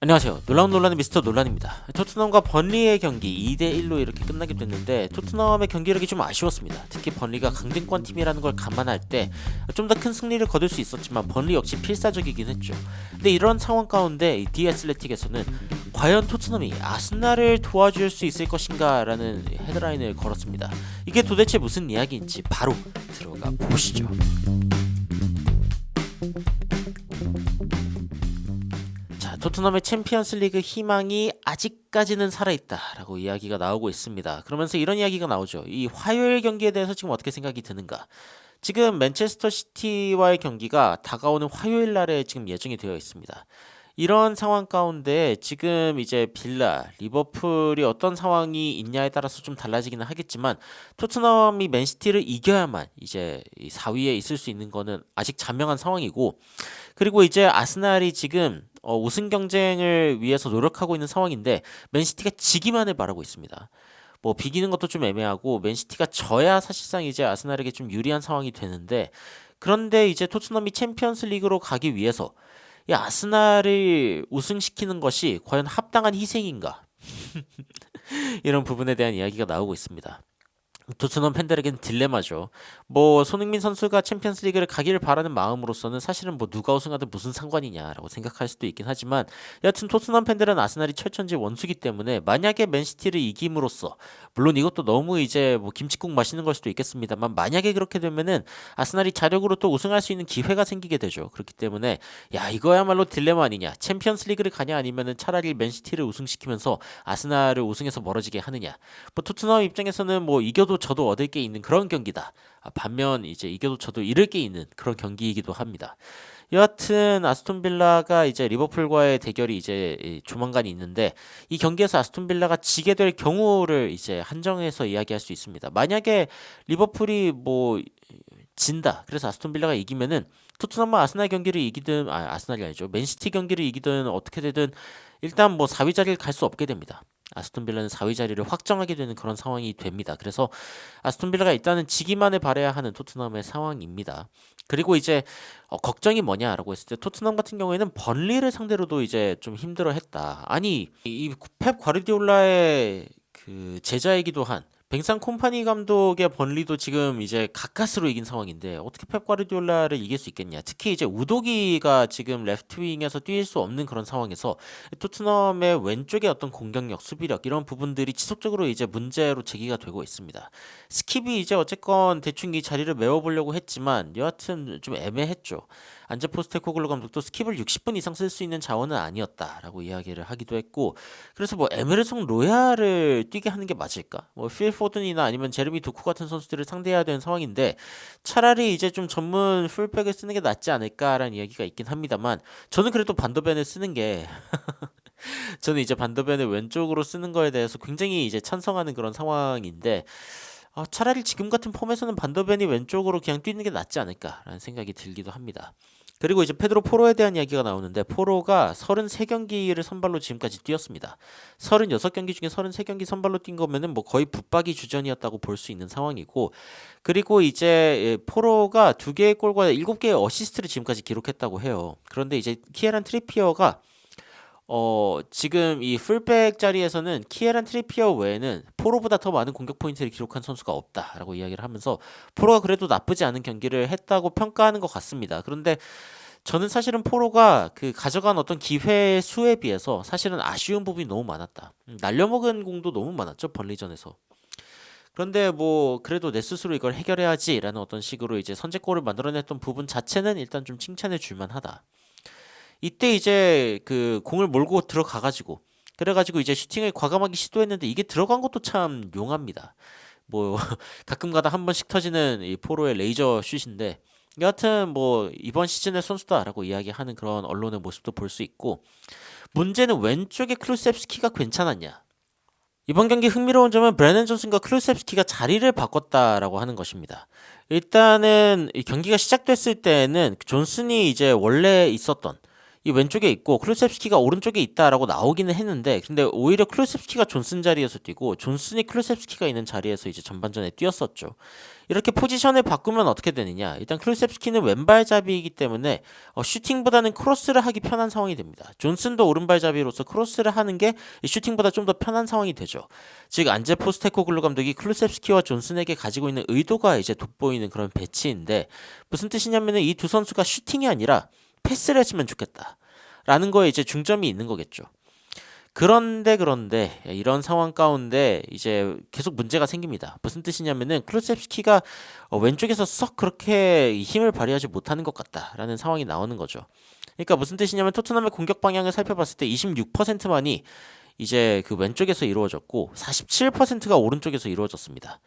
안녕하세요. 놀라운 논란의 미스터 논란입니다. 토트넘과 번리의 경기 2대1로 이렇게 끝나게 됐는데 토트넘의 경기력이 좀 아쉬웠습니다. 특히 번리가 강등권 팀이라는 걸 감안할 때 좀 더 큰 승리를 거둘 수 있었지만 번리 역시 필사적이긴 했죠. 근데 이런 상황 가운데 디 애슬레틱에서는 과연 토트넘이 아스날을 도와줄 수 있을 것인가 라는 헤드라인을 걸었습니다. 이게 도대체 무슨 이야기인지 바로 들어가 보시죠. 토트넘의 챔피언스리그 희망이 아직까지는 살아있다라고 이야기가 나오고 있습니다. 그러면서 이런 이야기가 나오죠. 이 화요일 경기에 대해서 지금 어떻게 생각이 드는가? 지금 맨체스터 시티와의 경기가 다가오는 화요일 날에 지금 예정이 되어 있습니다. 이런 상황 가운데 지금 이제 빌라, 리버풀이 어떤 상황이 있냐에 따라서 좀 달라지기는 하겠지만 토트넘이 맨시티를 이겨야만 이제 4위에 있을 수 있는 거는 아직 자명한 상황이고, 그리고 이제 아스날이 지금 우승 경쟁을 위해서 노력하고 있는 상황인데 맨시티가 지기만을 바라고 있습니다. 뭐 비기는 것도 좀 애매하고 맨시티가 져야 사실상 이제 아스날에게 좀 유리한 상황이 되는데, 그런데 이제 토트넘이 챔피언스 리그로 가기 위해서 이 아스날을 우승시키는 것이 과연 합당한 희생인가? 이런 부분에 대한 이야기가 나오고 있습니다. 토트넘 팬들에겐 딜레마죠. 뭐 손흥민 선수가 챔피언스리그를 가기를 바라는 마음으로서는 사실은 뭐 누가 우승하든 무슨 상관이냐라고 생각할 수도 있긴 하지만, 여하튼 토트넘 팬들은 아스날이 철천지 원수기 때문에 만약에 맨시티를 이김으로써, 물론 이것도 너무 이제 뭐 김칫국 마시는 걸 수도 있겠습니다만, 만약에 그렇게 되면은 아스날이 자력으로 또 우승할 수 있는 기회가 생기게 되죠. 그렇기 때문에 야, 이거야말로 딜레마 아니냐. 챔피언스리그를 가냐 아니면은 차라리 맨시티를 우승시키면서 아스날을 우승해서 멀어지게 하느냐. 뭐 토트넘 입장에서는 뭐 이겨도 저도 얻을 게 있는 그런 경기다. 반면 이제 이겨도 저도 잃을 게 있는 그런 경기이기도 합니다. 여하튼 아스톤 빌라가 이제 리버풀과의 대결이 이제 조만간 있는데, 이 경기에서 아스톤 빌라가 지게 될 경우를 이제 한정해서 이야기할 수 있습니다. 만약에 리버풀이 뭐 진다, 그래서 아스톤 빌라가 이기면은 토트넘과 아스날 경기를 이기든, 아스날이 아니죠, 맨시티 경기를 이기든 어떻게 되든 일단 뭐 4위 자리를 갈 수 없게 됩니다. 아스톤 빌라는 4위 자리를 확정하게 되는 그런 상황이 됩니다. 그래서 아스톤 빌라가 일단은 지기만을 바라야 하는 토트넘의 상황입니다. 그리고 이제 걱정이 뭐냐라고 했을 때 토트넘 같은 경우에는 번리를 상대로도 이제 좀 힘들어했다. 아니 이 펩 과르디올라의 그 제자이기도 한 뱅산 콤파니 감독의 번리도 지금 이제 가까스로 이긴 상황인데 어떻게 펩 과르디올라를 이길 수 있겠냐. 특히 이제 우도기가 지금 레프트 윙에서 뛸 수 없는 그런 상황에서 토트넘의 왼쪽의 어떤 공격력, 수비력 이런 부분들이 지속적으로 이제 문제로 제기가 되고 있습니다. 스킵이 이제 어쨌건 대충 이 자리를 메워보려고 했지만 여하튼 좀 애매했죠. 안제 포스테코글루 감독도 스킵을 60분 이상 쓸 수 있는 자원은 아니었다라고 이야기를 하기도 했고, 그래서 뭐 에메르송 로얄을 뛰게 하는 게 맞을까? 뭐 필 포든이나 아니면 제르미 도쿠 같은 선수들을 상대해야 되는 상황인데 차라리 이제 좀 전문 풀백을 쓰는 게 낫지 않을까라는 이야기가 있긴 합니다만, 저는 그래도 반더벤을 쓰는 게 저는 이제 반더벤을 왼쪽으로 쓰는 거에 대해서 굉장히 이제 찬성하는 그런 상황인데, 차라리 지금 같은 폼에서는 반더벤이 왼쪽으로 그냥 뛰는 게 낫지 않을까라는 생각이 들기도 합니다. 그리고 이제 페드로 포로에 대한 이야기가 나오는데, 포로가 33경기를 선발로 지금까지 뛰었습니다. 36경기 중에 33경기 선발로 뛴 거면은 뭐 거의 붙박이 주전이었다고 볼 수 있는 상황이고, 그리고 이제 포로가 2개의 골과 7개의 어시스트를 지금까지 기록했다고 해요. 그런데 이제 키에란 트리피어가 지금 이 풀백 자리에서는 키에란 트리피어 외에는 포로보다 더 많은 공격 포인트를 기록한 선수가 없다라고 이야기를 하면서 포로가 그래도 나쁘지 않은 경기를 했다고 평가하는 것 같습니다. 그런데 저는 사실은 포로가 그 가져간 어떤 기회 수에 비해서 사실은 아쉬운 부분이 너무 많았다. 날려먹은 공도 너무 많았죠, 번리전에서. 그런데 뭐 그래도 내 스스로 이걸 해결해야지라는 어떤 식으로 이제 선제골을 만들어냈던 부분 자체는 일단 좀 칭찬해 줄 만하다. 이때 이제 그 공을 몰고 들어가가지고 그래가지고 이제 슈팅을 과감하게 시도했는데 이게 들어간 것도 참 용합니다. 뭐 가끔가다 한 번씩 터지는 이 포로의 레이저 슛인데, 여하튼 뭐 이번 시즌의 선수다라고 이야기하는 그런 언론의 모습도 볼 수 있고, 문제는 왼쪽에 클루셉스키가 괜찮았냐. 이번 경기 흥미로운 점은 브레넨 존슨과 클루셉스키가 자리를 바꿨다라고 하는 것입니다. 일단은 이 경기가 시작됐을 때는 존슨이 이제 원래 있었던 이 왼쪽에 있고 클루셉스키가 오른쪽에 있다라고 나오기는 했는데, 근데 오히려 클루셉스키가 존슨 자리에서 뛰고 존슨이 클루셉스키가 있는 자리에서 이제 전반전에 뛰었었죠. 이렇게 포지션을 바꾸면 어떻게 되느냐? 일단 클루셉스키는 왼발잡이이기 때문에 슈팅보다는 크로스를 하기 편한 상황이 됩니다. 존슨도 오른발잡이로서 크로스를 하는 게 슈팅보다 좀 더 편한 상황이 되죠. 즉 안제 포스테코글루 감독이 클루셉스키와 존슨에게 가지고 있는 의도가 이제 돋보이는 그런 배치인데 무슨 뜻이냐면은 이 두 선수가 슈팅이 아니라 패스를 했으면 좋겠다. 라는 거에 이제 중점이 있는 거겠죠. 그런데 이런 상황 가운데 이제 계속 문제가 생깁니다. 무슨 뜻이냐면은 클루셉스키가 왼쪽에서 썩 그렇게 힘을 발휘하지 못하는 것 같다라는 상황이 나오는 거죠. 그러니까 무슨 뜻이냐면 토트넘의 공격 방향을 살펴봤을 때 26%만이 이제 그 왼쪽에서 이루어졌고 47%가 오른쪽에서 이루어졌습니다.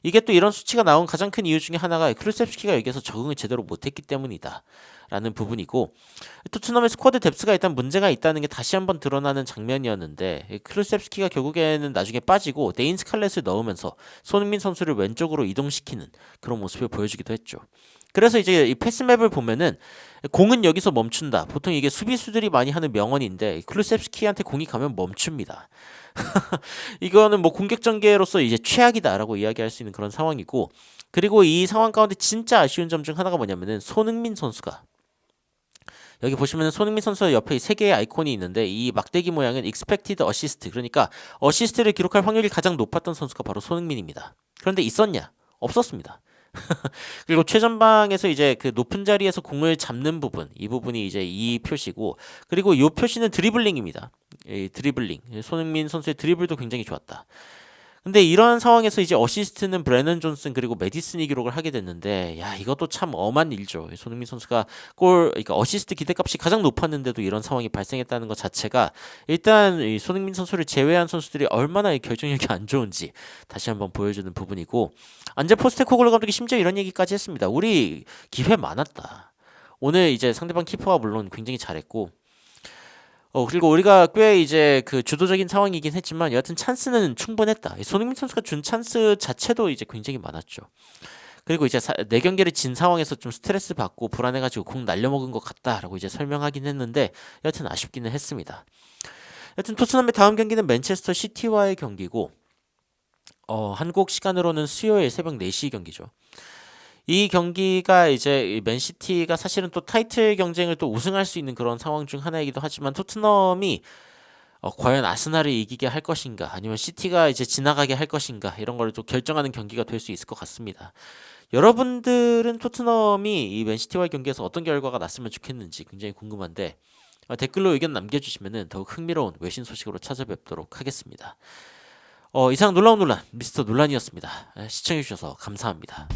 이게 또 이런 수치가 나온 가장 큰 이유 중에 하나가 클루셉스키가 여기서 적응을 제대로 못했기 때문이다 라는 부분이고, 토트넘의 스쿼드 뎁스가 일단 문제가 있다는 게 다시 한번 드러나는 장면이었는데 클루셉스키가 결국에는 나중에 빠지고 데인 스칼렛을 넣으면서 손흥민 선수를 왼쪽으로 이동시키는 그런 모습을 보여주기도 했죠. 그래서 이제 이 패스맵을 보면은 공은 여기서 멈춘다. 보통 이게 수비수들이 많이 하는 명언인데 클루셉스키한테 공이 가면 멈춥니다. 이거는 뭐 공격 전개로서 이제 최악이다라고 이야기할 수 있는 그런 상황이고, 그리고 이 상황 가운데 진짜 아쉬운 점 중 하나가 뭐냐면은 손흥민 선수가 여기 보시면 손흥민 선수 옆에 세 개의 아이콘이 있는데 이 막대기 모양은 expected assist, 그러니까 어시스트를 기록할 확률이 가장 높았던 선수가 바로 손흥민입니다. 그런데 있었냐? 없었습니다. 그리고 최전방에서 이제 그 높은 자리에서 공을 잡는 부분, 이 부분이 이제 이 표시고, 그리고 이 표시는 드리블링입니다. 이 드리블링, 손흥민 선수의 드리블도 굉장히 좋았다. 근데 이런 상황에서 이제 어시스트는 브래넌 존슨 그리고 메디슨이 기록을 하게 됐는데, 야, 이것도 참 엄한 일죠. 손흥민 선수가 그러니까 어시스트 기대값이 가장 높았는데도 이런 상황이 발생했다는 것 자체가 일단 이 손흥민 선수를 제외한 선수들이 얼마나 결정력이 안 좋은지 다시 한번 보여주는 부분이고, 안제 포스테코글루 감독이 심지어 이런 얘기까지 했습니다. 우리 기회 많았다. 오늘 이제 상대방 키퍼가 물론 굉장히 잘했고, 그리고 우리가 꽤 이제 그 주도적인 상황이긴 했지만 여하튼 찬스는 충분했다. 손흥민 선수가 준 찬스 자체도 이제 굉장히 많았죠. 그리고 이제 네 경기를 진 상황에서 좀 스트레스 받고 불안해가지고 공 날려먹은 것 같다라고 이제 설명하긴 했는데 여하튼 아쉽기는 했습니다. 여하튼 토트넘의 다음 경기는 맨체스터 시티와의 경기고, 한국 시간으로는 수요일 새벽 4시 경기죠. 이 경기가 이제 맨시티가 사실은 또 타이틀 경쟁을 또 우승할 수 있는 그런 상황 중 하나이기도 하지만 토트넘이 과연 아스날을 이기게 할 것인가 아니면 시티가 이제 지나가게 할 것인가 이런 걸 또 결정하는 경기가 될 수 있을 것 같습니다. 여러분들은 토트넘이 이 맨시티와의 경기에서 어떤 결과가 났으면 좋겠는지 굉장히 궁금한데 댓글로 의견 남겨주시면 더욱 흥미로운 외신 소식으로 찾아뵙도록 하겠습니다. 이상 놀라운 논란 미스터 논란이었습니다. 시청해주셔서 감사합니다.